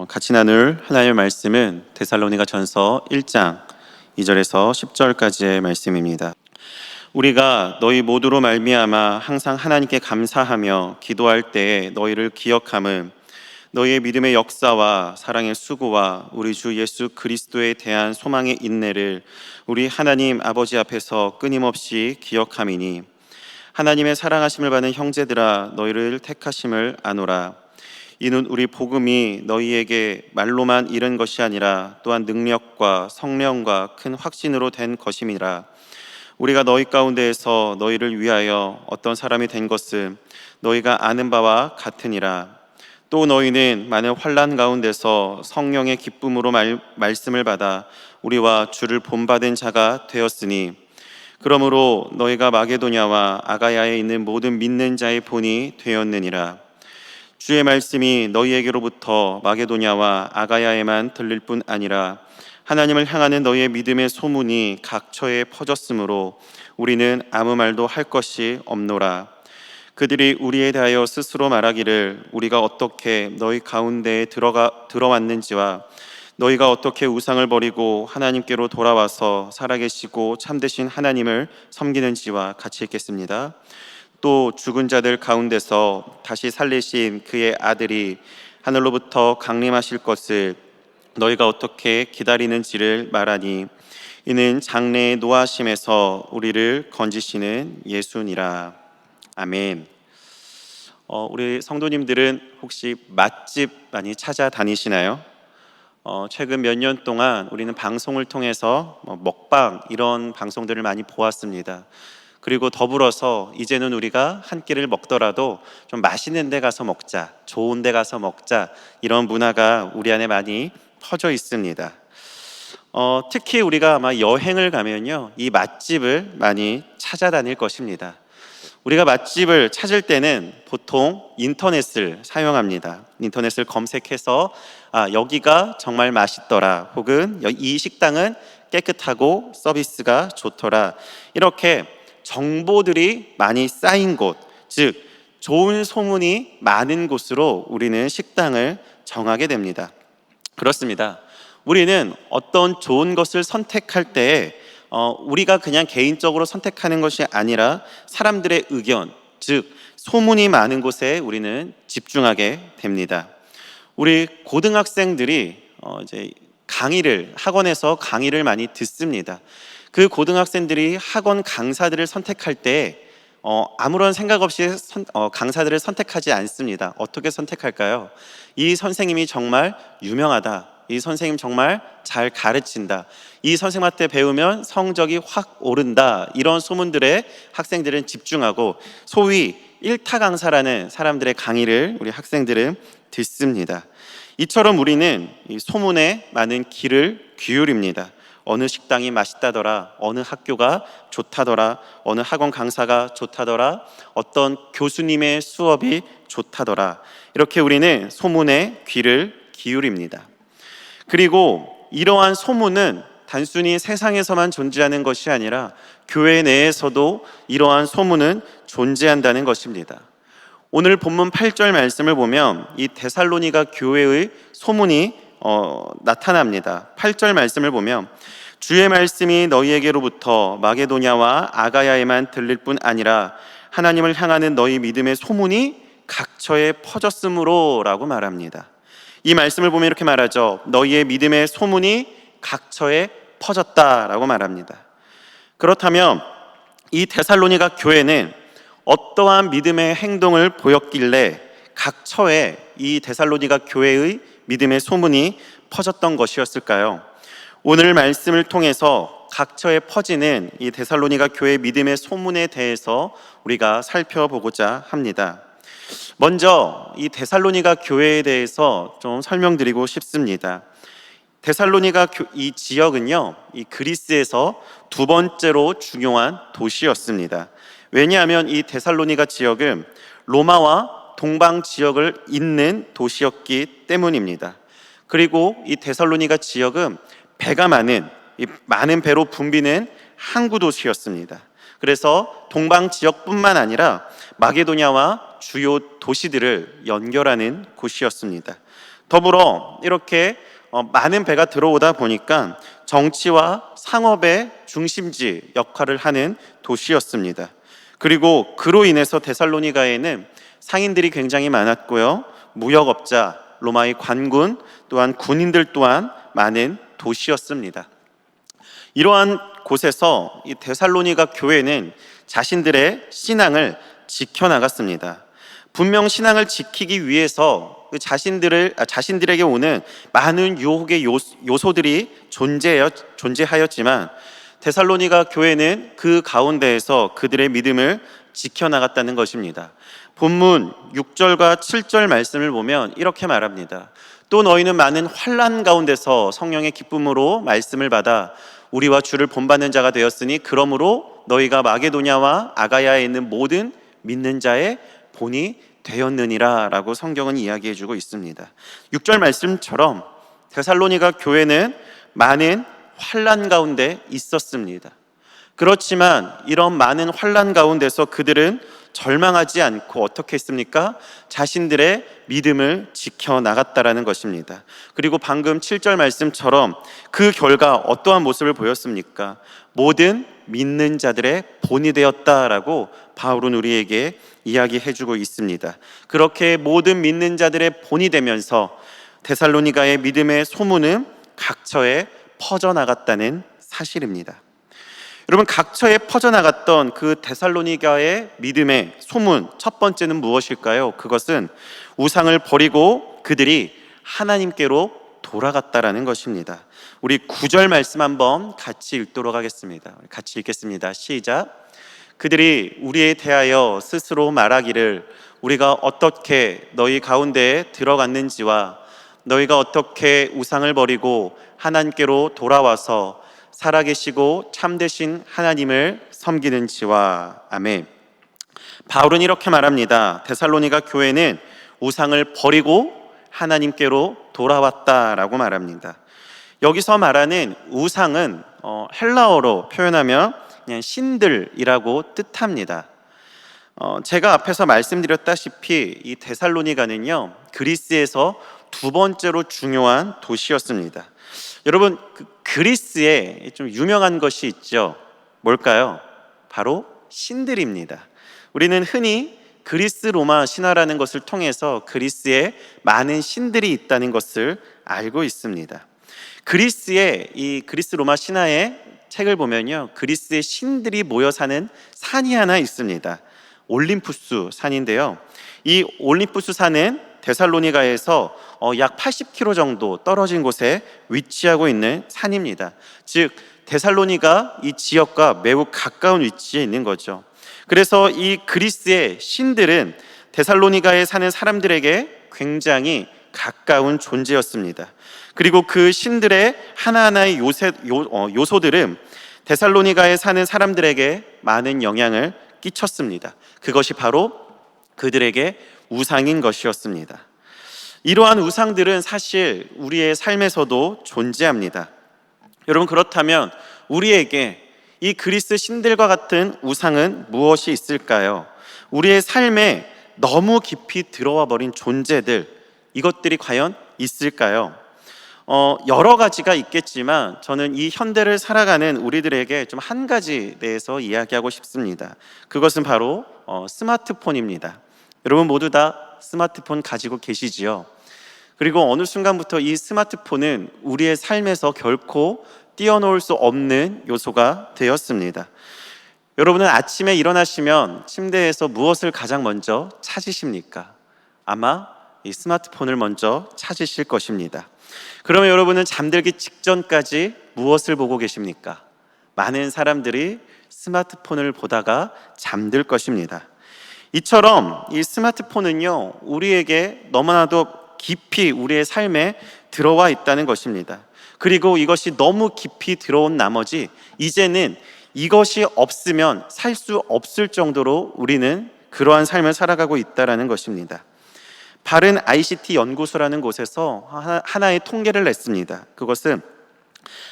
같이 나눌 하나님의 말씀은 데살로니가 전서 1장 2절에서 10절까지의 말씀입니다. 우리가 너희 모두로 말미암아 항상 하나님께 감사하며 기도할 때에 너희를 기억함은 너희의 믿음의 역사와 사랑의 수고와 우리 주 예수 그리스도에 대한 소망의 인내를 우리 하나님 아버지 앞에서 끊임없이 기억함이니, 하나님의 사랑하심을 받는 형제들아 너희를 택하심을 아노라. 이는 우리 복음이 너희에게 말로만 이른 것이 아니라 또한 능력과 성령과 큰 확신으로 된 것임이라. 우리가 너희 가운데에서 너희를 위하여 어떤 사람이 된 것은 너희가 아는 바와 같으니라. 또 너희는 많은 환난 가운데서 성령의 기쁨으로 말씀을 받아 우리와 주를 본받은 자가 되었으니, 그러므로 너희가 마게도냐와 아가야에 있는 모든 믿는 자의 본이 되었느니라. 주의 말씀이 너희에게로부터 마게도냐와 아가야에만 들릴 뿐 아니라 하나님을 향하는 너희의 믿음의 소문이 각처에 퍼졌으므로 우리는 아무 말도 할 것이 없노라. 그들이 우리에 대하여 스스로 말하기를 우리가 어떻게 너희 가운데에 들어왔는지와 너희가 어떻게 우상을 버리고 하나님께로 돌아와서 살아계시고 참되신 하나님을 섬기는지와 같이 읽겠습니다. 또 죽은 자들 가운데서 다시 살리신 그의 아들이 하늘로부터 강림하실 것을 너희가 어떻게 기다리는지를 말하니, 이는 장래의 노하심에서 우리를 건지시는 예수니라. 아멘. 우리 성도님들은 혹시 맛집 많이 찾아다니시나요? 최근 몇 년 동안 우리는 방송을 통해서 먹방 이런 방송들을 많이 보았습니다. 그리고 더불어서 이제는 우리가 한 끼를 먹더라도 좀 맛있는 데 가서 먹자, 좋은 데 가서 먹자, 이런 문화가 우리 안에 많이 퍼져 있습니다. 특히 우리가 아마 여행을 가면요, 이 맛집을 많이 찾아다닐 것입니다. 우리가 맛집을 찾을 때는 보통 인터넷을 사용합니다. 인터넷을 검색해서 여기가 정말 맛있더라, 혹은 이 식당은 깨끗하고 서비스가 좋더라, 이렇게 정보들이 많이 쌓인 곳, 즉 좋은 소문이 많은 곳으로 우리는 식당을 정하게 됩니다. 그렇습니다. 우리는 어떤 좋은 것을 선택할 때에 우리가 그냥 개인적으로 선택하는 것이 아니라 사람들의 의견, 즉 소문이 많은 곳에 우리는 집중하게 됩니다. 우리 고등학생들이 이제 학원에서 강의를 많이 듣습니다. 그 고등학생들이 학원 강사들을 선택할 때 아무런 생각 없이 강사들을 선택하지 않습니다. 어떻게 선택할까요? 이 선생님이 정말 유명하다, 이 선생님 정말 잘 가르친다, 이 선생님한테 배우면 성적이 확 오른다, 이런 소문들에 학생들은 집중하고 소위 일타 강사라는 사람들의 강의를 우리 학생들은 듣습니다. 이처럼 우리는 이 소문에 많은 귀를 기울입니다. 어느 식당이 맛있다더라, 어느 학교가 좋다더라, 어느 학원 강사가 좋다더라, 어떤 교수님의 수업이 좋다더라, 이렇게 우리는 소문에 귀를 기울입니다. 그리고 이러한 소문은 단순히 세상에서만 존재하는 것이 아니라 교회 내에서도 이러한 소문은 존재한다는 것입니다. 오늘 본문 8절 말씀을 보면 이 데살로니가 교회의 소문이 나타납니다. 8절 말씀을 보면 주의 말씀이 너희에게로부터 마게도냐와 아가야에만 들릴 뿐 아니라 하나님을 향하는 너희 믿음의 소문이 각처에 퍼졌으므로 라고 말합니다. 이 말씀을 보면 이렇게 말하죠. 너희의 믿음의 소문이 각처에 퍼졌다라고 말합니다. 그렇다면 이 데살로니가 교회는 어떠한 믿음의 행동을 보였길래 각처에 이 데살로니가 교회의 믿음의 소문이 퍼졌던 것이었을까요? 오늘 말씀을 통해서 각처에 퍼지는 이 데살로니가 교회의 믿음의 소문에 대해서 우리가 살펴보고자 합니다. 먼저 이 데살로니가 교회에 대해서 좀 설명드리고 싶습니다. 데살로니가 이 지역은요, 이 그리스에서 두 번째로 중요한 도시였습니다. 왜냐하면 이 데살로니가 지역은 로마와 동방 지역을 잇는 도시였기 때문입니다. 그리고 이 데살로니가 지역은 배가 많은 배로 붐비는 항구 도시였습니다. 그래서 동방 지역뿐만 아니라 마게도냐와 주요 도시들을 연결하는 곳이었습니다. 더불어 이렇게 많은 배가 들어오다 보니까 정치와 상업의 중심지 역할을 하는 도시였습니다. 그리고 그로 인해서 데살로니가에는 상인들이 굉장히 많았고요. 무역업자, 로마의 관군, 또한 군인들 또한 많은 도시였습니다. 이러한 곳에서 이 데살로니가 교회는 자신들의 신앙을 지켜나갔습니다. 분명 신앙을 지키기 위해서 자신들에게 오는 많은 유혹의 요소들이 존재하였지만 데살로니가 교회는 그 가운데에서 그들의 믿음을 지켜나갔다는 것입니다. 본문 6절과 7절 말씀을 보면 이렇게 말합니다. 또 너희는 많은 환난 가운데서 성령의 기쁨으로 말씀을 받아 우리와 주를 본받는 자가 되었으니 그러므로 너희가 마게도냐와 아가야에 있는 모든 믿는 자의 본이 되었느니라 라고 성경은 이야기해주고 있습니다. 6절 말씀처럼 데살로니가 교회는 많은 환난 가운데 있었습니다. 그렇지만 이런 많은 환난 가운데서 그들은 절망하지 않고 어떻게 했습니까? 자신들의 믿음을 지켜나갔다라는 것입니다. 그리고 방금 7절 말씀처럼 그 결과 어떠한 모습을 보였습니까? 모든 믿는 자들의 본이 되었다라고 바울은 우리에게 이야기해주고 있습니다. 그렇게 모든 믿는 자들의 본이 되면서 데살로니가의 믿음의 소문은 각처에 퍼져나갔다는 사실입니다. 여러분, 각처에 퍼져나갔던 그 데살로니가의 믿음의 소문, 첫 번째는 무엇일까요? 그것은 우상을 버리고 그들이 하나님께로 돌아갔다라는 것입니다. 우리 9절 말씀 한번 같이 읽도록 하겠습니다. 같이 읽겠습니다. 시작. 그들이 우리에 대하여 스스로 말하기를 우리가 어떻게 너희 가운데에 들어갔는지와 너희가 어떻게 우상을 버리고 하나님께로 돌아와서 살아계시고 참되신 하나님을 섬기는지와. 아멘. 바울은 이렇게 말합니다. 데살로니가 교회는 우상을 버리고 하나님께로 돌아왔다라고 말합니다. 여기서 말하는 우상은 헬라어로 표현하면 그냥 신들이라고 뜻합니다. 제가 앞에서 말씀드렸다시피 이 데살로니가는요, 그리스에서 두 번째로 중요한 도시였습니다. 여러분, 그리스에 좀 유명한 것이 있죠. 뭘까요? 바로 신들입니다. 우리는 흔히 그리스 로마 신화라는 것을 통해서 그리스에 많은 신들이 있다는 것을 알고 있습니다. 이 그리스 로마 신화의 책을 보면요, 그리스의 신들이 모여 사는 산이 하나 있습니다. 올림푸스 산인데요, 이 올림푸스 산은 데살로니가에서 약 80km 정도 떨어진 곳에 위치하고 있는 산입니다. 즉 데살로니가 이 지역과 매우 가까운 위치에 있는 거죠. 그래서 이 그리스의 신들은 데살로니가에 사는 사람들에게 굉장히 가까운 존재였습니다. 그리고 그 신들의 하나하나의 요소들은 데살로니가에 사는 사람들에게 많은 영향을 끼쳤습니다. 그것이 바로 그들에게 우상인 것이었습니다. 이러한 우상들은 사실 우리의 삶에서도 존재합니다. 여러분, 그렇다면 우리에게 이 그리스 신들과 같은 우상은 무엇이 있을까요? 우리의 삶에 너무 깊이 들어와 버린 존재들, 이것들이 과연 있을까요? 여러 가지가 있겠지만 저는 이 현대를 살아가는 우리들에게 좀 한 가지 대해서 이야기하고 싶습니다. 그것은 바로 스마트폰입니다. 여러분 모두 다 스마트폰 가지고 계시지요? 그리고 어느 순간부터 이 스마트폰은 우리의 삶에서 결코 띄어놓을 수 없는 요소가 되었습니다. 여러분은 아침에 일어나시면 침대에서 무엇을 가장 먼저 찾으십니까? 아마 이 스마트폰을 먼저 찾으실 것입니다. 그러면 여러분은 잠들기 직전까지 무엇을 보고 계십니까? 많은 사람들이 스마트폰을 보다가 잠들 것입니다. 이처럼 이 스마트폰은요, 우리에게 너무나도 깊이 우리의 삶에 들어와 있다는 것입니다. 그리고 이것이 너무 깊이 들어온 나머지 이제는 이것이 없으면 살 수 없을 정도로 우리는 그러한 삶을 살아가고 있다는 것입니다. 바른 ICT 연구소라는 곳에서 하나의 통계를 냈습니다. 그것은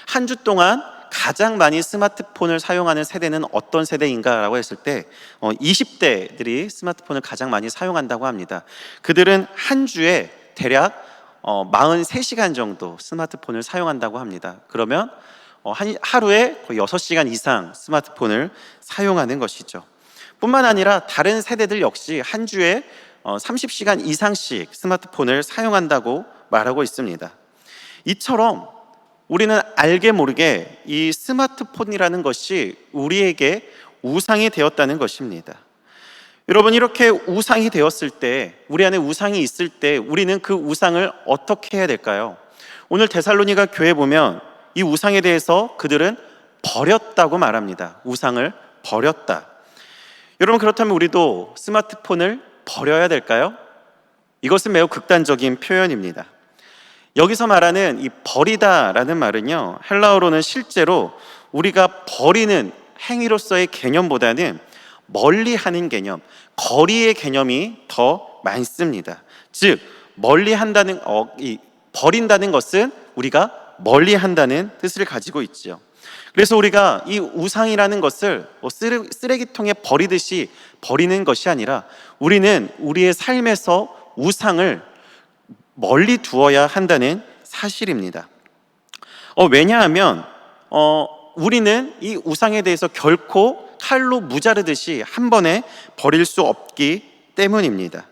한 주 동안 가장 많이 스마트폰을 사용하는 세대는 어떤 세대인가라고 했을 때 20대들이 스마트폰을 가장 많이 사용한다고 합니다. 그들은 한 주에 대략 43시간 정도 스마트폰을 사용한다고 합니다. 그러면 하루에 거의 6시간 이상 스마트폰을 사용하는 것이죠. 뿐만 아니라 다른 세대들 역시 한 주에 30시간 이상씩 스마트폰을 사용한다고 말하고 있습니다. 이처럼 우리는 알게 모르게 이 스마트폰이라는 것이 우리에게 우상이 되었다는 것입니다. 여러분, 이렇게 우상이 되었을 때, 우리 안에 우상이 있을 때 우리는 그 우상을 어떻게 해야 될까요? 오늘 데살로니가 교회 보면 이 우상에 대해서 그들은 버렸다고 말합니다. 우상을 버렸다. 여러분, 그렇다면 우리도 스마트폰을 버려야 될까요? 이것은 매우 극단적인 표현입니다. 여기서 말하는 이 버리다라는 말은요, 헬라어로는 실제로 우리가 버리는 행위로서의 개념보다는 멀리하는 개념, 거리의 개념이 더 많습니다. 즉, 멀리한다는 버린다는 것은 우리가 멀리한다는 뜻을 가지고 있죠. 그래서 우리가 이 우상이라는 것을 쓰레기통에 버리듯이 버리는 것이 아니라 우리는 우리의 삶에서 우상을 멀리 두어야 한다는 사실입니다. 왜냐하면 우리는 이 우상에 대해서 결코 칼로 무자르듯이 한 번에 버릴 수 없기 때문입니다.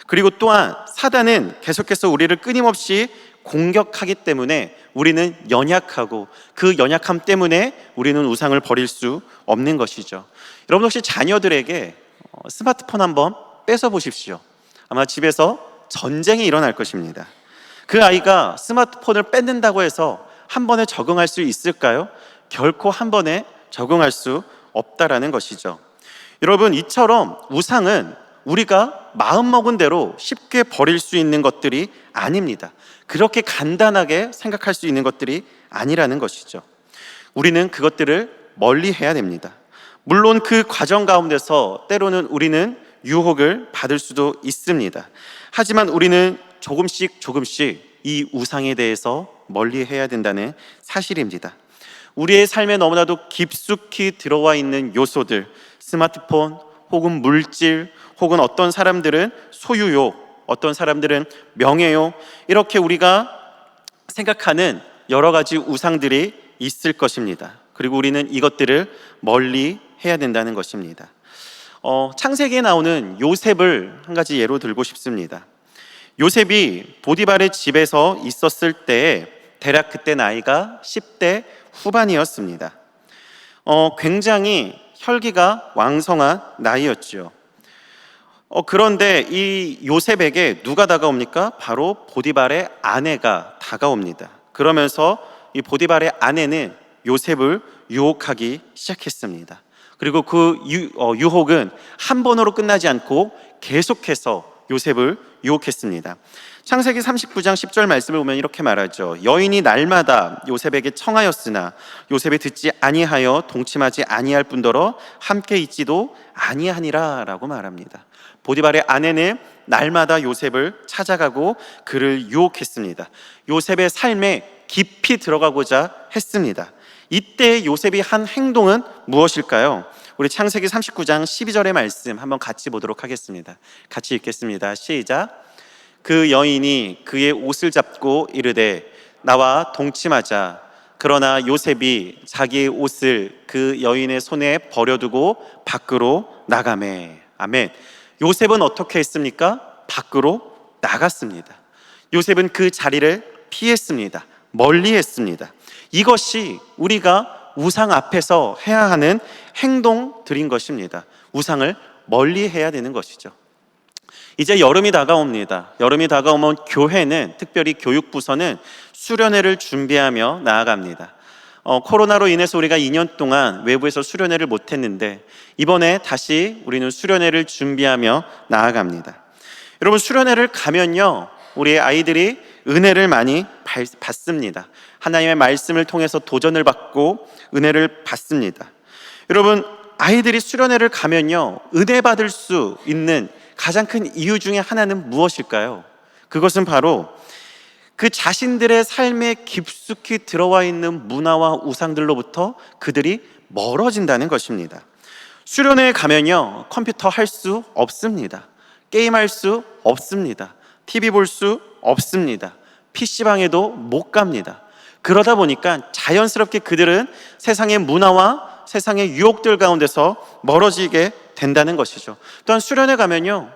그리고 또한 사단은 계속해서 우리를 끊임없이 공격하기 때문에 우리는 연약하고 그 연약함 때문에 우리는 우상을 버릴 수 없는 것이죠. 여러분, 혹시 자녀들에게 스마트폰 한번 뺏어 보십시오. 아마 집에서 전쟁이 일어날 것입니다. 그 아이가 스마트폰을 뺏는다고 해서 한 번에 적응할 수 있을까요? 결코 한 번에 적응할 수 없다라는 것이죠. 여러분, 이처럼 우상은 우리가 마음먹은 대로 쉽게 버릴 수 있는 것들이 아닙니다. 그렇게 간단하게 생각할 수 있는 것들이 아니라는 것이죠. 우리는 그것들을 멀리 해야 됩니다. 물론 그 과정 가운데서 때로는 우리는 유혹을 받을 수도 있습니다. 하지만 우리는 조금씩 이 우상에 대해서 멀리 해야 된다는 사실입니다. 우리의 삶에 너무나도 깊숙이 들어와 있는 요소들, 스마트폰 혹은 물질 혹은 어떤 사람들은 소유욕, 어떤 사람들은 명예욕, 이렇게 우리가 생각하는 여러 가지 우상들이 있을 것입니다. 그리고 우리는 이것들을 멀리 해야 된다는 것입니다. 창세기에 나오는 요셉을 한 가지 예로 들고 싶습니다. 요셉이 보디발의 집에서 있었을 때에 대략 그때 나이가 10대 후반이었습니다. 굉장히 혈기가 왕성한 나이였죠. 그런데 이 요셉에게 누가 다가옵니까? 바로 보디발의 아내가 다가옵니다. 그러면서 이 보디발의 아내는 요셉을 유혹하기 시작했습니다. 그리고 그 유혹은 한 번으로 끝나지 않고 계속해서 요셉을 유혹했습니다. 창세기 39장 10절 말씀을 보면 이렇게 말하죠. 여인이 날마다 요셉에게 청하였으나 요셉이 듣지 아니하여 동침하지 아니할 뿐더러 함께 있지도 아니하니라 라고 말합니다. 보디발의 아내는 날마다 요셉을 찾아가고 그를 유혹했습니다. 요셉의 삶에 깊이 들어가고자 했습니다. 이때 요셉이 한 행동은 무엇일까요? 우리 창세기 39장 12절의 말씀 한번 같이 보도록 하겠습니다. 같이 읽겠습니다. 시작. 그 여인이 그의 옷을 잡고 이르되 나와 동침하자. 그러나 요셉이 자기의 옷을 그 여인의 손에 버려두고 밖으로 나가매. 아멘. 요셉은 어떻게 했습니까? 밖으로 나갔습니다. 요셉은 그 자리를 피했습니다. 멀리 했습니다. 이것이 우리가 우상 앞에서 해야 하는 행동들인 것입니다. 우상을 멀리 해야 되는 것이죠. 이제 여름이 다가옵니다. 여름이 다가오면 교회는, 특별히 교육부서는 수련회를 준비하며 나아갑니다. 코로나로 인해서 우리가 2년 동안 외부에서 수련회를 못했는데 이번에 다시 우리는 수련회를 준비하며 나아갑니다. 여러분, 수련회를 가면요, 우리 아이들이 은혜를 많이 받습니다. 하나님의 말씀을 통해서 도전을 받고 은혜를 받습니다. 여러분, 아이들이 수련회를 가면요, 은혜 받을 수 있는 가장 큰 이유 중에 하나는 무엇일까요? 그것은 바로 그 자신들의 삶에 깊숙이 들어와 있는 문화와 우상들로부터 그들이 멀어진다는 것입니다. 수련회에 가면요, 컴퓨터 할 수 없습니다. 게임할 수 없습니다. TV 볼 수 없습니다. PC방에도 못 갑니다. 그러다 보니까 자연스럽게 그들은 세상의 문화와 세상의 유혹들 가운데서 멀어지게 된다는 것이죠. 또한 수련회 가면요,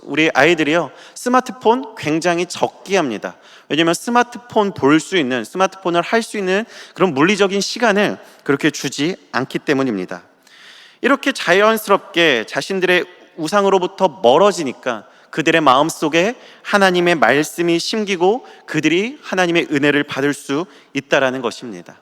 우리 아이들이요, 스마트폰 굉장히 적게 합니다. 왜냐하면 스마트폰 볼 수 있는, 스마트폰을 할 수 있는 그런 물리적인 시간을 그렇게 주지 않기 때문입니다. 이렇게 자연스럽게 자신들의 우상으로부터 멀어지니까 그들의 마음속에 하나님의 말씀이 심기고 그들이 하나님의 은혜를 받을 수 있다라는 것입니다.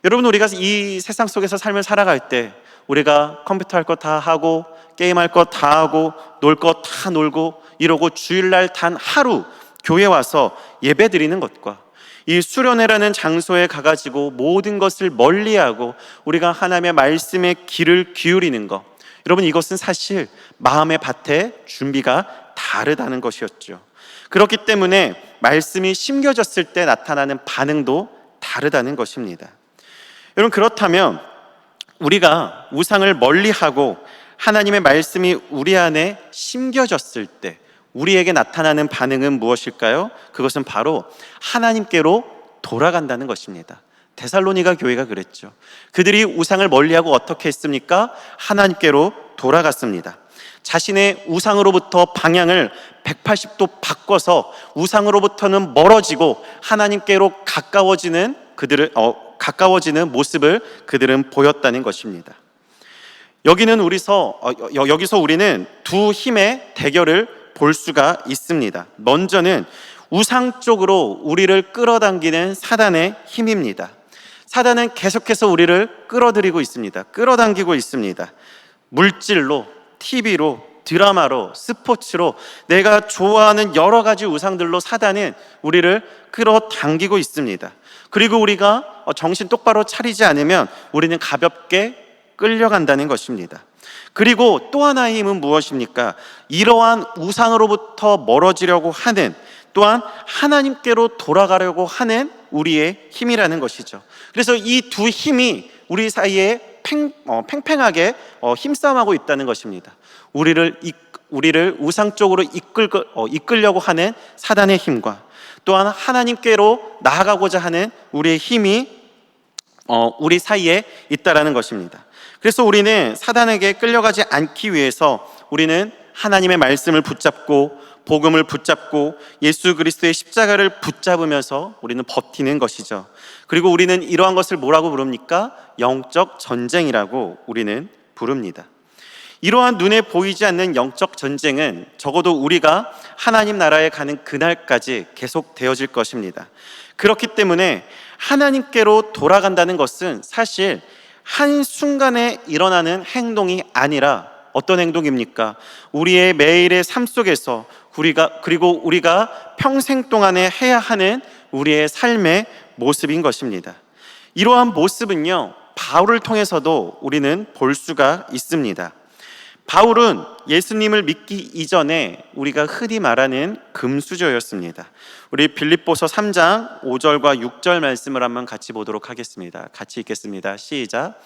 여러분, 우리가 이 세상 속에서 삶을 살아갈 때 우리가 컴퓨터 할 거 다 하고 게임할 거 다 하고 놀 거 다 놀고 이러고 주일날 단 하루 교회 와서 예배 드리는 것과 이 수련회라는 장소에 가가지고 모든 것을 멀리하고 우리가 하나님의 말씀에 귀를 기울이는 것, 여러분, 이것은 사실 마음의 밭에 준비가 다르다는 것이었죠. 그렇기 때문에 말씀이 심겨졌을 때 나타나는 반응도 다르다는 것입니다. 여러분, 그렇다면 우리가 우상을 멀리하고 하나님의 말씀이 우리 안에 심겨졌을 때 우리에게 나타나는 반응은 무엇일까요? 그것은 바로 하나님께로 돌아간다는 것입니다. 데살로니가 교회가 그랬죠. 그들이 우상을 멀리하고 어떻게 했습니까? 하나님께로 돌아갔습니다. 자신의 우상으로부터 방향을 180도 바꿔서 우상으로부터는 멀어지고 하나님께로 가까워지는 모습을 그들은 보였다는 것입니다. 여기서 우리는 두 힘의 대결을 볼 수가 있습니다. 먼저는 우상 쪽으로 우리를 끌어당기는 사단의 힘입니다. 사단은 계속해서 우리를 끌어들이고 있습니다. 끌어당기고 있습니다. 물질로, TV로, 드라마로, 스포츠로, 내가 좋아하는 여러 가지 우상들로 사단은 우리를 끌어당기고 있습니다. 그리고 우리가 정신 똑바로 차리지 않으면 우리는 가볍게 끌려간다는 것입니다. 그리고 또 하나의 힘은 무엇입니까? 이러한 우상으로부터 멀어지려고 하는, 또한 하나님께로 돌아가려고 하는 우리의 힘이라는 것이죠. 그래서 이 두 힘이 우리 사이에 팽팽하게 힘싸움하고 있다는 것입니다. 우리를 우상 쪽으로 이끌려고 하는 사단의 힘과 또한 하나님께로 나아가고자 하는 우리의 힘이 우리 사이에 있다라는 것입니다. 그래서 우리는 사단에게 끌려가지 않기 위해서 우리는 하나님의 말씀을 붙잡고 복음을 붙잡고 예수 그리스도의 십자가를 붙잡으면서 우리는 버티는 것이죠. 그리고 우리는 이러한 것을 뭐라고 부릅니까? 영적 전쟁이라고 우리는 부릅니다. 이러한 눈에 보이지 않는 영적 전쟁은 적어도 우리가 하나님 나라에 가는 그날까지 계속 되어질 것입니다. 그렇기 때문에 하나님께로 돌아간다는 것은 사실 한순간에 일어나는 행동이 아니라 어떤 행동입니까? 우리의 매일의 삶 속에서 그리고 우리가 평생 동안에 해야 하는 우리의 삶의 모습인 것입니다. 이러한 모습은요, 바울을 통해서도 우리는 볼 수가 있습니다. 바울은 예수님을 믿기 이전에 우리가 흔히 말하는 금수저였습니다. 우리 빌립보서 3장 5절과 6절 말씀을 한번 같이 보도록 하겠습니다. 같이 읽겠습니다. 시작.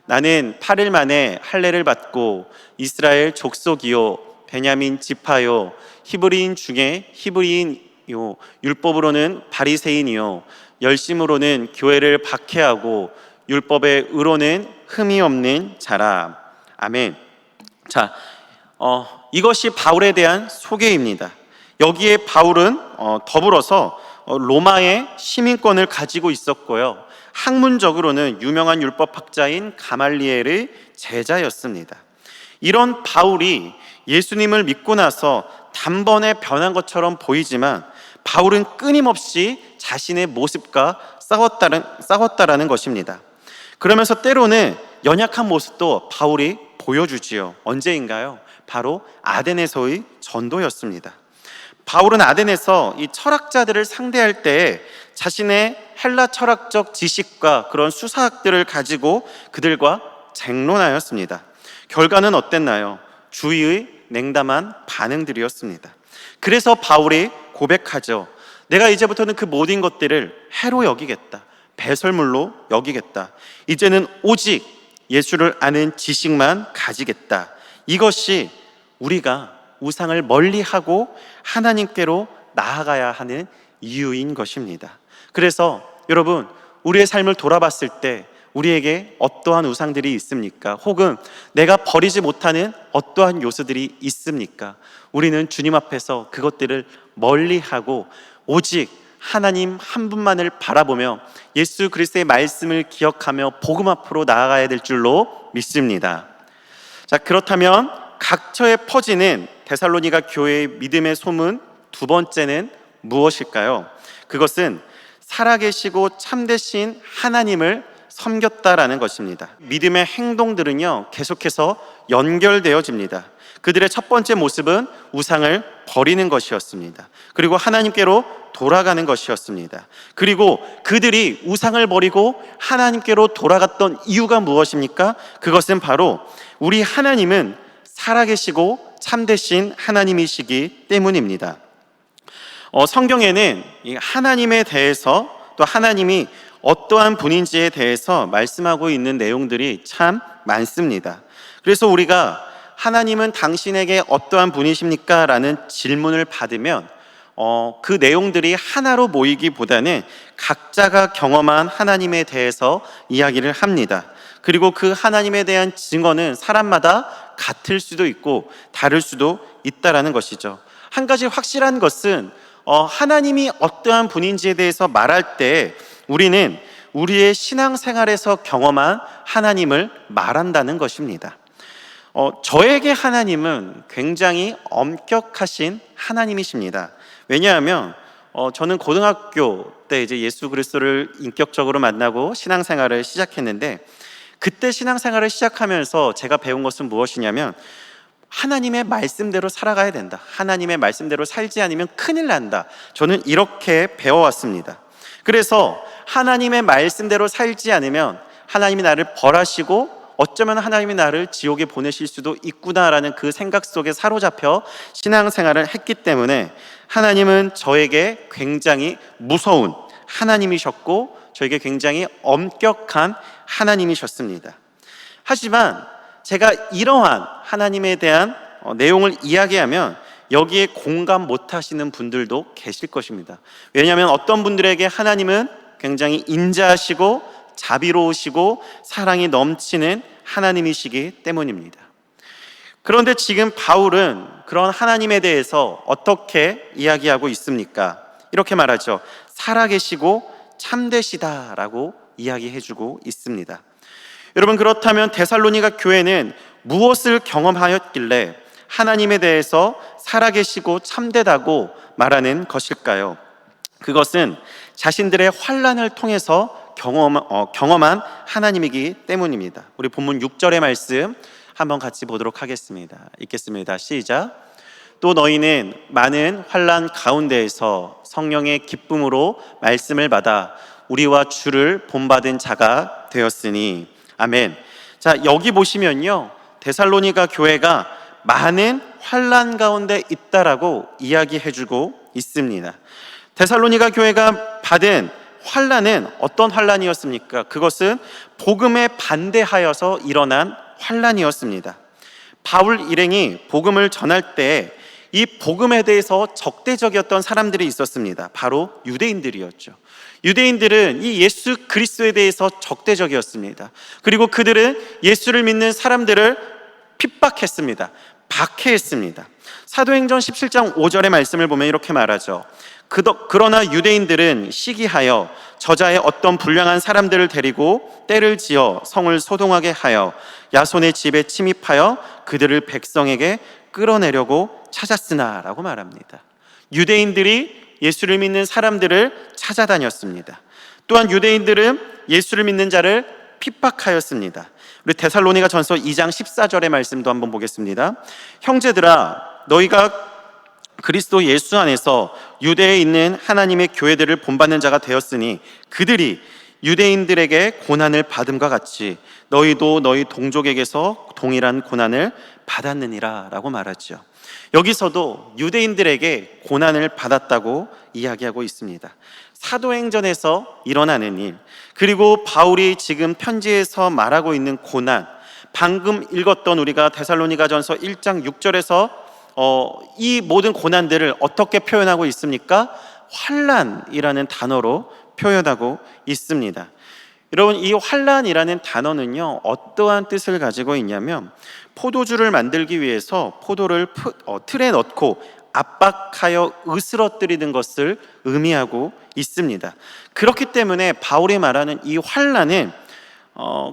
나는 8일 만에 할례를 받고 이스라엘 족속이요 베냐민 지파요 히브리인 중에 히브리인요 율법으로는 바리새인이요 열심으로는 교회를 박해하고 율법의 의로는 흠이 없는 자라. 아멘. 자, 이것이 바울에 대한 소개입니다. 여기에 바울은 더불어서 로마의 시민권을 가지고 있었고요, 학문적으로는 유명한 율법학자인 가말리엘의 제자였습니다. 이런 바울이 예수님을 믿고 나서 단번에 변한 것처럼 보이지만 바울은 끊임없이 자신의 모습과 싸웠다라는 것입니다. 그러면서 때로는 연약한 모습도 바울이 보여주지요. 언제인가요? 바로 아덴에서의 전도였습니다. 바울은 아덴에서 이 철학자들을 상대할 때 자신의 헬라 철학적 지식과 그런 수사학들을 가지고 그들과 쟁론하였습니다. 결과는 어땠나요? 주위의 냉담한 반응들이었습니다. 그래서 바울이 고백하죠. 내가 이제부터는 그 모든 것들을 해로 여기겠다. 배설물로 여기겠다. 이제는 오직 예수를 아는 지식만 가지겠다. 이것이 우리가 우상을 멀리하고 하나님께로 나아가야 하는 이유인 것입니다. 그래서 여러분, 우리의 삶을 돌아봤을 때 우리에게 어떠한 우상들이 있습니까? 혹은 내가 버리지 못하는 어떠한 요소들이 있습니까? 우리는 주님 앞에서 그것들을 멀리하고 오직 하나님 한 분만을 바라보며 예수 그리스도의 말씀을 기억하며 복음 앞으로 나아가야 될 줄로 믿습니다. 자, 그렇다면 각처에 퍼지는 데살로니가 교회의 믿음의 소문 두 번째는 무엇일까요? 그것은 살아계시고 참되신 하나님을 섬겼다라는 것입니다. 믿음의 행동들은요, 계속해서 연결되어집니다. 그들의 첫 번째 모습은 우상을 버리는 것이었습니다. 그리고 하나님께로 돌아가는 것이었습니다. 그리고 그들이 우상을 버리고 하나님께로 돌아갔던 이유가 무엇입니까? 그것은 바로 우리 하나님은 살아계시고 참되신 하나님이시기 때문입니다. 성경에는 이 하나님에 대해서, 또 하나님이 어떠한 분인지에 대해서 말씀하고 있는 내용들이 참 많습니다. 그래서 우리가 하나님은 당신에게 어떠한 분이십니까? 라는 질문을 받으면 그 내용들이 하나로 모이기보다는 각자가 경험한 하나님에 대해서 이야기를 합니다. 그리고 그 하나님에 대한 증언은 사람마다 같을 수도 있고 다를 수도 있다라는 것이죠. 한 가지 확실한 것은 하나님이 어떠한 분인지에 대해서 말할 때 우리는 우리의 신앙생활에서 경험한 하나님을 말한다는 것입니다. 저에게 하나님은 굉장히 엄격하신 하나님이십니다. 왜냐하면 저는 고등학교 때 이제 예수 그리스도를 인격적으로 만나고 신앙생활을 시작했는데, 그때 신앙생활을 시작하면서 제가 배운 것은 무엇이냐면 하나님의 말씀대로 살아가야 된다. 하나님의 말씀대로 살지 않으면 큰일 난다. 저는 이렇게 배워왔습니다. 그래서 하나님의 말씀대로 살지 않으면 하나님이 나를 벌하시고 어쩌면 하나님이 나를 지옥에 보내실 수도 있구나라는 그 생각 속에 사로잡혀 신앙생활을 했기 때문에 하나님은 저에게 굉장히 무서운 하나님이셨고 저에게 굉장히 엄격한 하나님이셨습니다. 하지만 제가 이러한 하나님에 대한 내용을 이야기하면 여기에 공감 못하시는 분들도 계실 것입니다. 왜냐하면 어떤 분들에게 하나님은 굉장히 인자하시고 자비로우시고 사랑이 넘치는 하나님이시기 때문입니다. 그런데 지금 바울은 그런 하나님에 대해서 어떻게 이야기하고 있습니까? 이렇게 말하죠. 살아계시고 참되시다라고 이야기해주고 있습니다. 여러분, 그렇다면 데살로니가 교회는 무엇을 경험하였길래 하나님에 대해서 살아계시고 참되다고 말하는 것일까요? 그것은 자신들의 환난을 통해서 경험한 하나님이기 때문입니다. 우리 본문 6절의 말씀 한번 같이 보도록 하겠습니다. 읽겠습니다. 시작. 또 너희는 많은 환난 가운데에서 성령의 기쁨으로 말씀을 받아 우리와 주를 본받은 자가 되었으니. 아멘. 자, 여기 보시면요, 데살로니가 교회가 많은 환난 가운데 있다라고 이야기해주고 있습니다. 데살로니가 교회가 받은 환난은 어떤 환난이었습니까? 그것은 복음에 반대하여서 일어난 환난이었습니다. 바울 일행이 복음을 전할 때 이 복음에 대해서 적대적이었던 사람들이 있었습니다. 바로 유대인들이었죠. 유대인들은 이 예수 그리스도에 대해서 적대적이었습니다. 그리고 그들은 예수를 믿는 사람들을 핍박했습니다. 박해했습니다. 사도행전 17장 5절의 말씀을 보면 이렇게 말하죠. 그러나 유대인들은 시기하여 저자의 어떤 불량한 사람들을 데리고 떼를 지어 성을 소동하게 하여 야손의 집에 침입하여 그들을 백성에게 끌어내려고 찾았으나 라고 말합니다. 유대인들이 예수를 믿는 사람들을 찾아다녔습니다. 또한 유대인들은 예수를 믿는 자를 핍박하였습니다. 우리 데살로니가 전서 2장 14절의 말씀도 한번 보겠습니다. 형제들아, 너희가 그리스도 예수 안에서 유대에 있는 하나님의 교회들을 본받는 자가 되었으니 그들이 유대인들에게 고난을 받음과 같이 너희도 너희 동족에게서 동일한 고난을 받았느니라 라고 말하죠. 여기서도 유대인들에게 고난을 받았다고 이야기하고 있습니다. 사도행전에서 일어나는 일, 그리고 바울이 지금 편지에서 말하고 있는 고난, 방금 읽었던 우리가 데살로니가전서 1장 6절에서 이 모든 고난들을 어떻게 표현하고 있습니까? 환난이라는 단어로 표현하고 있습니다. 여러분, 이 환난이라는 단어는요, 어떠한 뜻을 가지고 있냐면, 포도주를 만들기 위해서 포도를 틀에 넣고 압박하여 으스러뜨리는 것을 의미하고 있습니다. 그렇기 때문에 바울이 말하는 이 환난은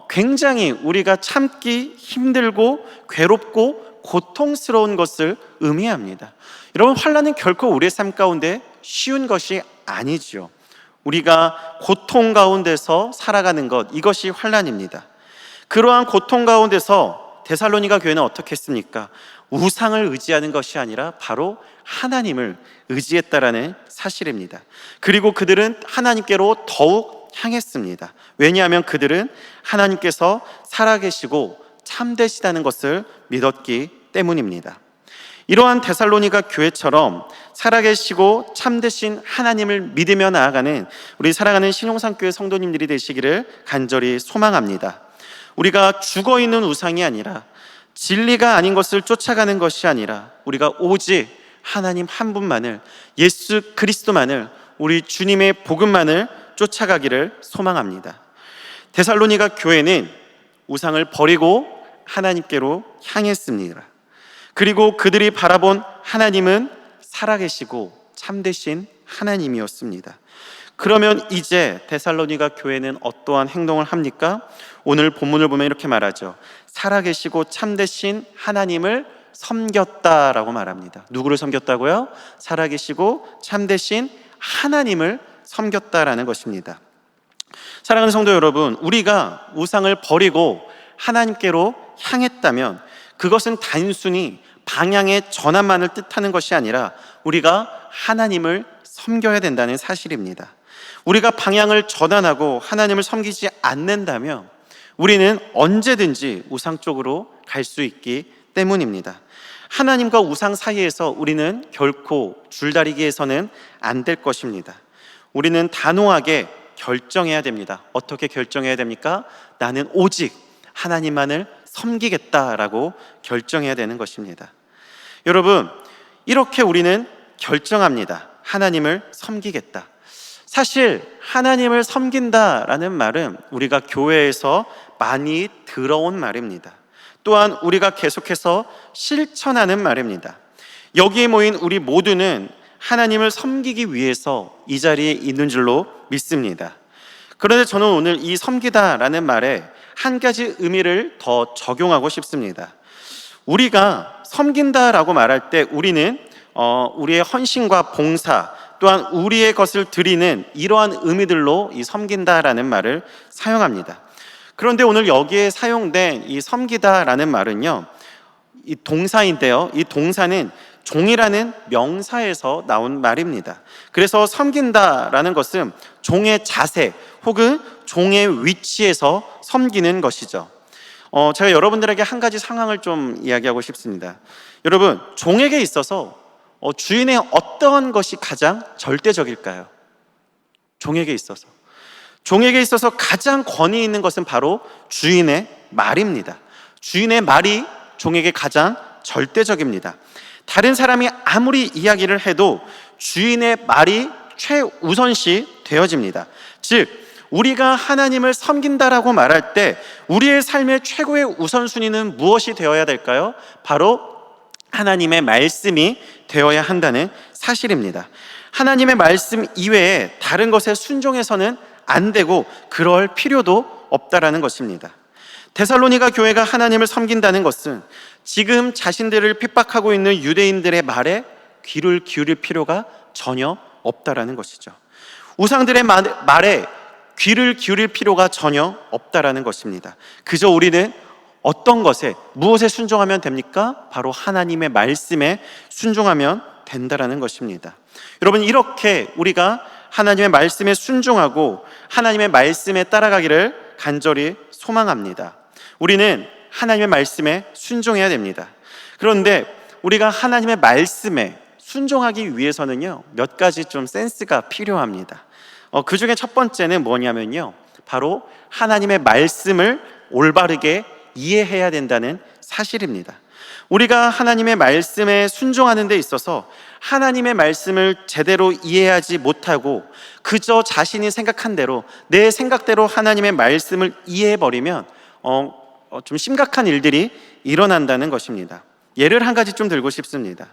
굉장히 우리가 참기 힘들고 괴롭고 고통스러운 것을 의미합니다. 여러분, 환난은 결코 우리의 삶 가운데 쉬운 것이 아니죠. 우리가 고통 가운데서 살아가는 것, 이것이 환난입니다. 그러한 고통 가운데서 데살로니가 교회는 어떻게 했습니까? 우상을 의지하는 것이 아니라 바로 하나님을 의지했다라는 사실입니다. 그리고 그들은 하나님께로 더욱 향했습니다. 왜냐하면 그들은 하나님께서 살아계시고 참되시다는 것을 믿었기 때문입니다. 이러한 데살로니가 교회처럼 살아계시고 참되신 하나님을 믿으며 나아가는 우리 사랑하는 신용산교회 성도님들이 되시기를 간절히 소망합니다. 우리가 죽어있는 우상이 아니라, 진리가 아닌 것을 쫓아가는 것이 아니라, 우리가 오직 하나님 한 분만을, 예수 그리스도만을, 우리 주님의 복음만을 쫓아가기를 소망합니다. 데살로니가 교회는 우상을 버리고 하나님께로 향했습니다. 그리고 그들이 바라본 하나님은 살아계시고 참되신 하나님이었습니다. 그러면 이제 데살로니가 교회는 어떠한 행동을 합니까? 오늘 본문을 보면 이렇게 말하죠. 살아계시고 참되신 하나님을 섬겼다라고 말합니다. 누구를 섬겼다고요? 살아계시고 참되신 하나님을 섬겼다라는 것입니다. 사랑하는 성도 여러분, 우리가 우상을 버리고 하나님께로 향했다면 그것은 단순히 방향의 전환만을 뜻하는 것이 아니라 우리가 하나님을 섬겨야 된다는 사실입니다. 우리가 방향을 전환하고 하나님을 섬기지 않는다면 우리는 언제든지 우상 쪽으로 갈 수 있기 때문입니다. 하나님과 우상 사이에서 우리는 결코 줄다리기해서는 안 될 것입니다. 우리는 단호하게 결정해야 됩니다. 어떻게 결정해야 됩니까? 나는 오직 하나님만을 섬기겠다라고 결정해야 되는 것입니다. 여러분, 이렇게 우리는 결정합니다. 하나님을 섬기겠다. 사실 하나님을 섬긴다라는 말은 우리가 교회에서 많이 들어온 말입니다. 또한 우리가 계속해서 실천하는 말입니다. 여기에 모인 우리 모두는 하나님을 섬기기 위해서 이 자리에 있는 줄로 믿습니다. 그런데 저는 오늘 이 섬기다라는 말에 한 가지 의미를 더 적용하고 싶습니다. 우리가 섬긴다라고 말할 때 우리는 우리의 헌신과 봉사, 또한 우리의 것을 드리는 이러한 의미들로 이 섬긴다라는 말을 사용합니다. 그런데 오늘 여기에 사용된 이 섬기다라는 말은요, 이 동사인데요, 이 동사는 종이라는 명사에서 나온 말입니다. 그래서 섬긴다라는 것은 종의 자세 혹은 종의 위치에서 섬기는 것이죠. 제가 여러분들에게 한 가지 상황을 좀 이야기하고 싶습니다. 여러분, 종에게 있어서 주인의 어떤 것이 가장 절대적일까요? 종에게 있어서 가장 권위 있는 것은 바로 주인의 말입니다. 주인의 말이 종에게 가장 절대적입니다. 다른 사람이 아무리 이야기를 해도 주인의 말이 최우선시 되어집니다. 즉, 우리가 하나님을 섬긴다라고 말할 때 우리의 삶의 최고의 우선순위는 무엇이 되어야 될까요? 바로 하나님의 말씀이 되어야 한다는 사실입니다. 하나님의 말씀 이외에 다른 것에 순종해서는 안 되고 그럴 필요도 없다라는 것입니다. 데살로니가 교회가 하나님을 섬긴다는 것은 지금 자신들을 핍박하고 있는 유대인들의 말에 귀를 기울일 필요가 전혀 없다라는 것이죠. 우상들의 말에 귀를 기울일 필요가 전혀 없다라는 것입니다. 그저 우리는 어떤 것에, 무엇에 순종하면 됩니까? 바로 하나님의 말씀에 순종하면 된다라는 것입니다. 여러분, 이렇게 우리가 하나님의 말씀에 순종하고 하나님의 말씀에 따라가기를 간절히 소망합니다. 우리는 하나님의 말씀에 순종해야 됩니다. 그런데 우리가 하나님의 말씀에 순종하기 위해서는요, 몇 가지 좀 센스가 필요합니다. 그 중에 첫 번째는 뭐냐면요, 바로 하나님의 말씀을 올바르게 이해해야 된다는 사실입니다. 우리가 하나님의 말씀에 순종하는 데 있어서 하나님의 말씀을 제대로 이해하지 못하고 그저 자신이 생각한 대로, 내 생각대로 하나님의 말씀을 이해해버리면 좀 심각한 일들이 일어난다는 것입니다. 예를 한 가지 좀 들고 싶습니다.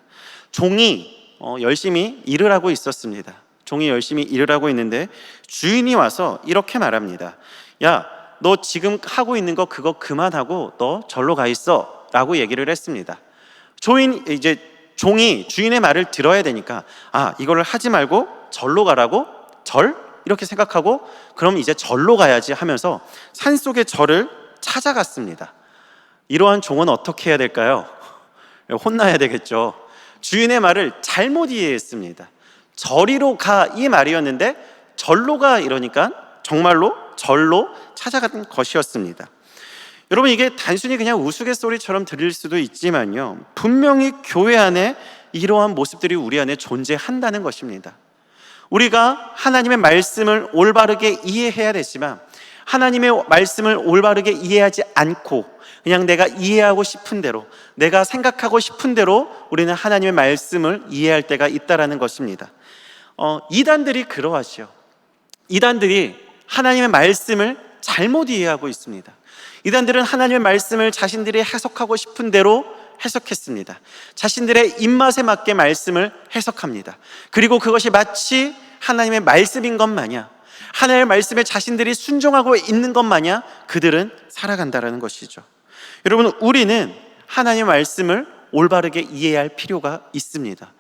종이 열심히 일을 하고 있었습니다. 종이 열심히 일을 하고 있는데 주인이 와서 이렇게 말합니다. 야, 너 지금 하고 있는 거 그거 그만하고 너 절로 가 있어 라고 얘기를 했습니다. 종이 주인의 말을 들어야 되니까, 이거를 하지 말고 절로 가라고? 절? 이렇게 생각하고 그럼 이제 절로 가야지 하면서 산속의 절을 찾아갔습니다. 이러한 종은 어떻게 해야 될까요? 혼나야 되겠죠. 주인의 말을 잘못 이해했습니다. 저리로 가, 이 말이었는데 절로 가 이러니까 정말로 절로 찾아간 것이었습니다. 여러분, 이게 단순히 그냥 우스갯소리처럼 들릴 수도 있지만요, 분명히 교회 안에 이러한 모습들이 우리 안에 존재한다는 것입니다. 우리가 하나님의 말씀을 올바르게 이해해야 되지만 하나님의 말씀을 올바르게 이해하지 않고 그냥 내가 이해하고 싶은 대로, 내가 생각하고 싶은 대로 우리는 하나님의 말씀을 이해할 때가 있다라는 것입니다. 이단들이 그러하시오. 이단들이 하나님의 말씀을 잘못 이해하고 있습니다. 이단들은 하나님의 말씀을 자신들이 해석하고 싶은 대로 해석했습니다. 자신들의 입맛에 맞게 말씀을 해석합니다. 그리고 그것이 마치 하나님의 말씀인 것 마냥, 하나님의 말씀에 자신들이 순종하고 있는 것 마냥 그들은 살아간다는 것이죠. 여러분, 우리는 하나님의 말씀을 올바르게 이해할 필요가 있습니다.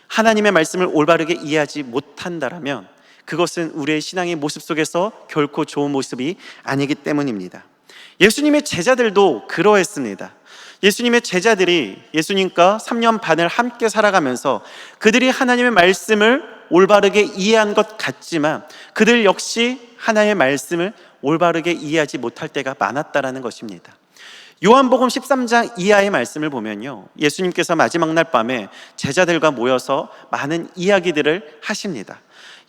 하나님의 말씀을 올바르게 이해하지 못한다면 그것은 우리의 신앙의 모습 속에서 결코 좋은 모습이 아니기 때문입니다. 예수님의 제자들도 그러했습니다. 예수님의 제자들이 예수님과 3년 반을 함께 살아가면서 그들이 하나님의 말씀을 올바르게 이해한 것 같지만 그들 역시 하나님의 말씀을 올바르게 이해하지 못할 때가 많았다라는 것입니다. 요한복음 13장 이하의 말씀을 보면요, 예수님께서 마지막 날 밤에 제자들과 모여서 많은 이야기들을 하십니다.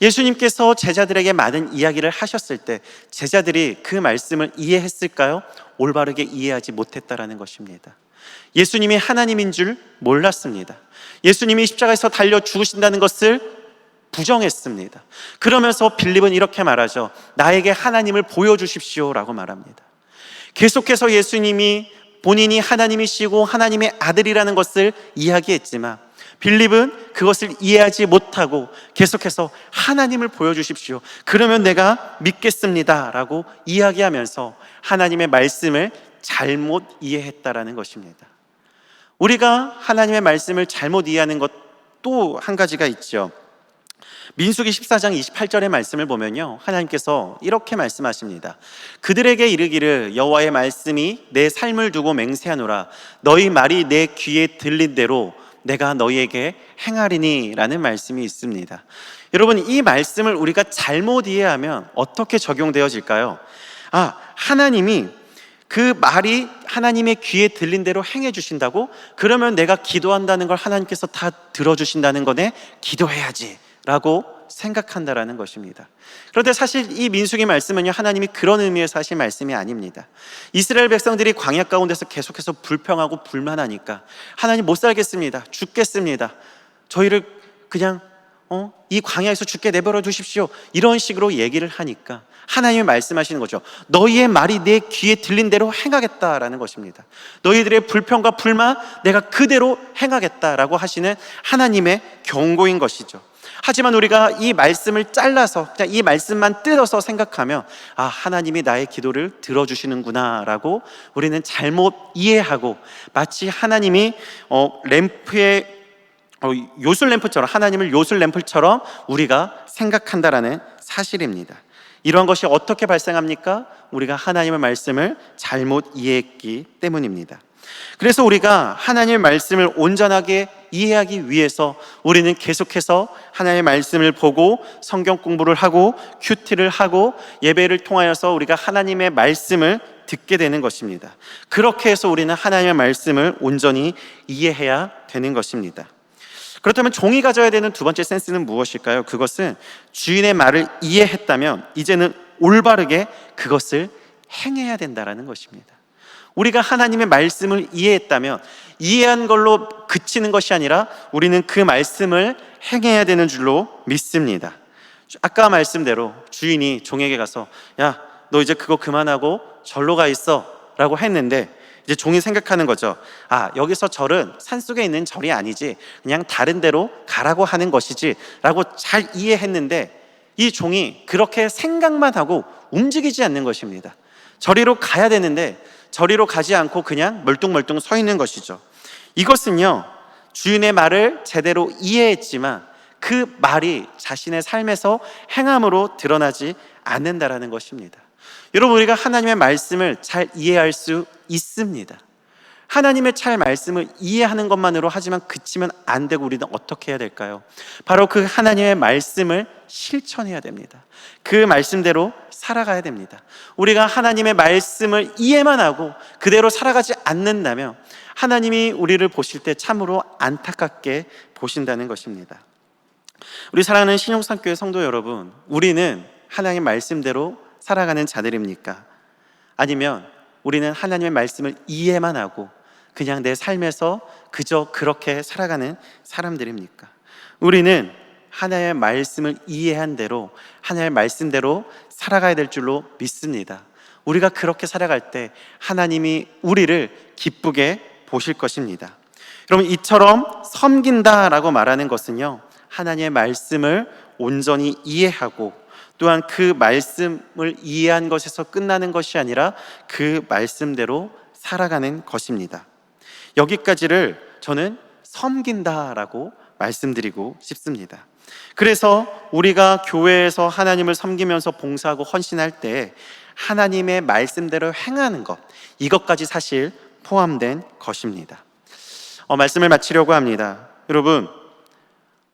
예수님께서 제자들에게 많은 이야기를 하셨을 때 제자들이 그 말씀을 이해했을까요? 올바르게 이해하지 못했다라는 것입니다. 예수님이 하나님인 줄 몰랐습니다. 예수님이 십자가에서 달려 죽으신다는 것을 부정했습니다. 그러면서 빌립은 이렇게 말하죠. 나에게 하나님을 보여주십시오 라고 말합니다. 계속해서 예수님이 본인이 하나님이시고 하나님의 아들이라는 것을 이야기했지만 빌립은 그것을 이해하지 못하고 계속해서 하나님을 보여주십시오, 그러면 내가 믿겠습니다 라고 이야기하면서 하나님의 말씀을 잘못 이해했다라는 것입니다. 우리가 하나님의 말씀을 잘못 이해하는 것 또 한 가지가 있죠. 민수기 14장 28절의 말씀을 보면요, 하나님께서 이렇게 말씀하십니다. 그들에게 이르기를 여호와의 말씀이 내 삶을 두고 맹세하노라. 너희 말이 내 귀에 들린 대로 내가 너희에게 행하리니 라는 말씀이 있습니다. 여러분, 이 말씀을 우리가 잘못 이해하면 어떻게 적용되어질까요? 하나님이 그 말이 하나님의 귀에 들린 대로 행해 주신다고? 그러면 내가 기도한다는 걸 하나님께서 다 들어주신다는 거네? 기도해야지 라고 생각한다라는 것입니다. 그런데 사실 이 민수기 말씀은요, 하나님이 그런 의미에서 하신 말씀이 아닙니다. 이스라엘 백성들이 광야 가운데서 계속해서 불평하고 불만하니까 하나님 못 살겠습니다, 죽겠습니다, 저희를 그냥 이 광야에서 죽게 내버려 두십시오, 이런 식으로 얘기를 하니까 하나님이 말씀하시는 거죠. 너희의 말이 내 귀에 들린 대로 행하겠다라는 것입니다. 너희들의 불평과 불만 내가 그대로 행하겠다라고 하시는 하나님의 경고인 것이죠. 하지만 우리가 이 말씀을 잘라서 그냥 이 말씀만 뜯어서 생각하면 하나님이 나의 기도를 들어주시는구나 라고 우리는 잘못 이해하고 마치 하나님이 램프에 요술램프처럼, 하나님을 요술램프처럼 우리가 생각한다라는 사실입니다. 이러한 것이 어떻게 발생합니까? 우리가 하나님의 말씀을 잘못 이해했기 때문입니다. 그래서 우리가 하나님의 말씀을 온전하게 이해하기 위해서 우리는 계속해서 하나님의 말씀을 보고 성경 공부를 하고 큐티를 하고 예배를 통하여서 우리가 하나님의 말씀을 듣게 되는 것입니다. 그렇게 해서 우리는 하나님의 말씀을 온전히 이해해야 되는 것입니다. 그렇다면 종이 가져야 되는 두 번째 센스는 무엇일까요? 그것은 주인의 말을 이해했다면 이제는 올바르게 그것을 행해야 된다는 것입니다. 우리가 하나님의 말씀을 이해했다면 이해한 걸로 그치는 것이 아니라 우리는 그 말씀을 행해야 되는 줄로 믿습니다. 아까 말씀대로 주인이 종에게 가서 야, 너 이제 그거 그만하고 절로 가 있어 라고 했는데 이제 종이 생각하는 거죠. 아, 여기서 절은 산속에 있는 절이 아니지 그냥 다른 데로 가라고 하는 것이지 라고 잘 이해했는데 이 종이 그렇게 생각만 하고 움직이지 않는 것입니다. 저리로 가야 되는데 저리로 가지 않고 그냥 멀뚱멀뚱 서 있는 것이죠. 이것은요, 주인의 말을 제대로 이해했지만 그 말이 자신의 삶에서 행함으로 드러나지 않는다라는 것입니다. 여러분, 우리가 하나님의 말씀을 잘 이해할 수 있습니다. 하나님의 잘 말씀을 이해하는 것만으로 하지만 그치면 안 되고 우리는 어떻게 해야 될까요? 바로 그 하나님의 말씀을 실천해야 됩니다. 그 말씀대로 살아가야 됩니다. 우리가 하나님의 말씀을 이해만 하고 그대로 살아가지 않는다면 하나님이 우리를 보실 때 참으로 안타깝게 보신다는 것입니다. 우리 사랑하는 신용산교회 성도 여러분, 우리는 하나님의 말씀대로 살아가는 자들입니까? 아니면 우리는 하나님의 말씀을 이해만 하고 그냥 내 삶에서 그저 그렇게 살아가는 사람들입니까? 우리는 하나님의 말씀을 이해한 대로 하나님의 말씀대로 살아가야 될 줄로 믿습니다. 우리가 그렇게 살아갈 때 하나님이 우리를 기쁘게 보실 것입니다. 여러분, 이처럼 섬긴다라고 말하는 것은요, 하나님의 말씀을 온전히 이해하고 또한 그 말씀을 이해한 것에서 끝나는 것이 아니라 그 말씀대로 살아가는 것입니다. 여기까지를 저는 섬긴다라고 말씀드리고 싶습니다. 그래서 우리가 교회에서 하나님을 섬기면서 봉사하고 헌신할 때 하나님의 말씀대로 행하는 것, 이것까지 사실 포함된 것입니다. 말씀을 마치려고 합니다. 여러분,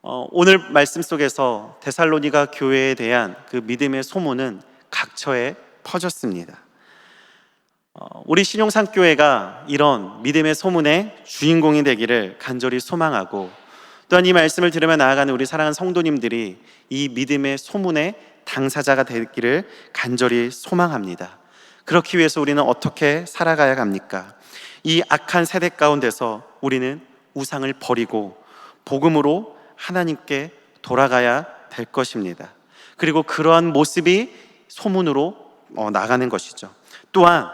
오늘 말씀 속에서 데살로니가 교회에 대한 그 믿음의 소문은 각처에 퍼졌습니다. 우리 신용산교회가 이런 믿음의 소문의 주인공이 되기를 간절히 소망하고 또한 이 말씀을 들으며 나아가는 우리 사랑하는 성도님들이 이 믿음의 소문의 당사자가 되기를 간절히 소망합니다. 그렇기 위해서 우리는 어떻게 살아가야 합니까? 이 악한 세대 가운데서 우리는 우상을 버리고 복음으로 하나님께 돌아가야 될 것입니다. 그리고 그러한 모습이 소문으로 나가는 것이죠. 또한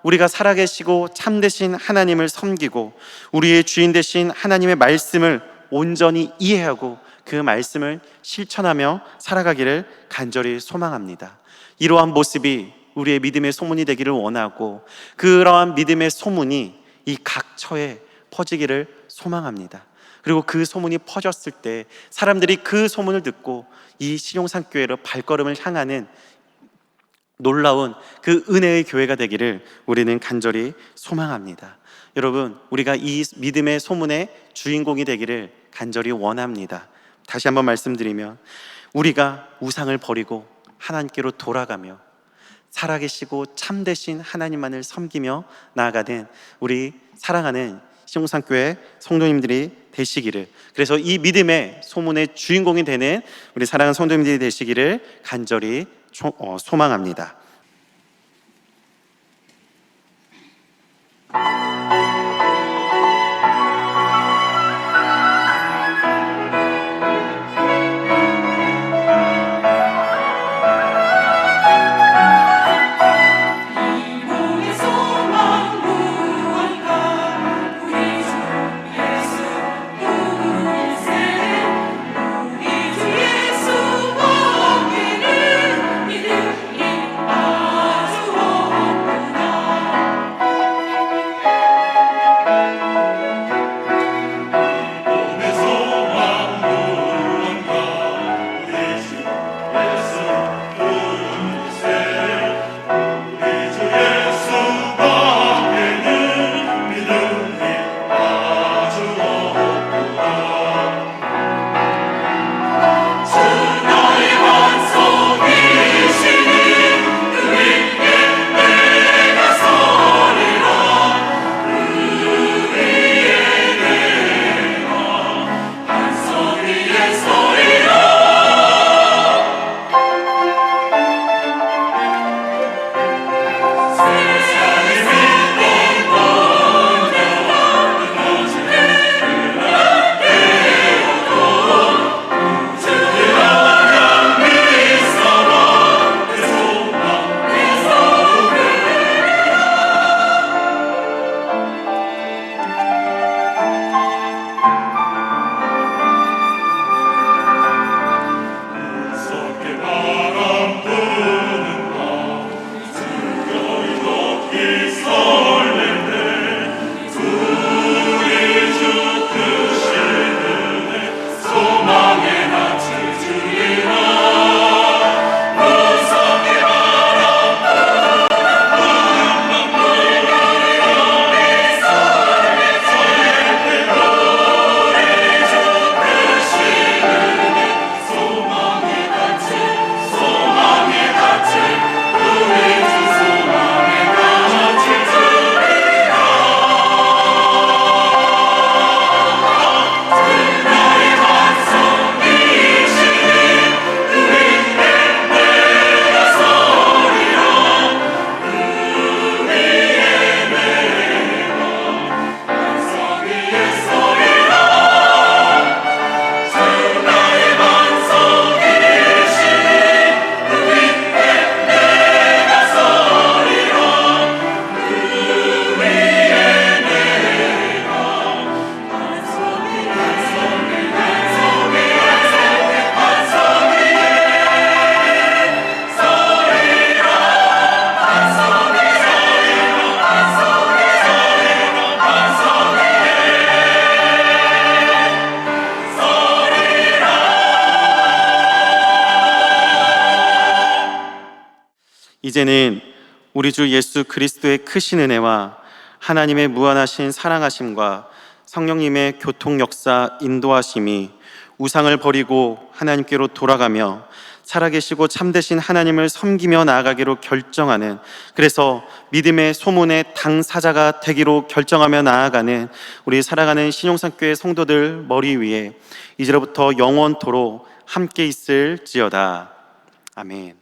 우리가 살아계시고 참되신 하나님을 섬기고 우리의 주인 되신 하나님의 말씀을 온전히 이해하고 그 말씀을 실천하며 살아가기를 간절히 소망합니다. 이러한 모습이 우리의 믿음의 소문이 되기를 원하고 그러한 믿음의 소문이 이 각처에 퍼지기를 소망합니다. 그리고 그 소문이 퍼졌을 때 사람들이 그 소문을 듣고 이 신용산교회로 발걸음을 향하는 놀라운 그 은혜의 교회가 되기를 우리는 간절히 소망합니다. 여러분, 우리가 이 믿음의 소문의 주인공이 되기를 간절히 원합니다. 다시 한번 말씀드리면 우리가 우상을 버리고 하나님께로 돌아가며 살아계시고 참되신 하나님만을 섬기며 나아가는 우리 사랑하는 신용산교회 성도님들이 되시기를, 그래서 이 믿음의 소문의 주인공이 되는 우리 사랑하는 성도님들이 되시기를 간절히 소망합니다. 이제는 우리 주 예수 그리스도의 크신 은혜와 하나님의 무한하신 사랑하심과 성령님의 교통 역사 인도하심이 우상을 버리고 하나님께로 돌아가며 살아계시고 참되신 하나님을 섬기며 나아가기로 결정하는, 그래서 믿음의 소문의 당사자가 되기로 결정하며 나아가는 우리 살아가는 신용산교회 성도들 머리 위에 이제로부터 영원토록 함께 있을지어다. 아멘.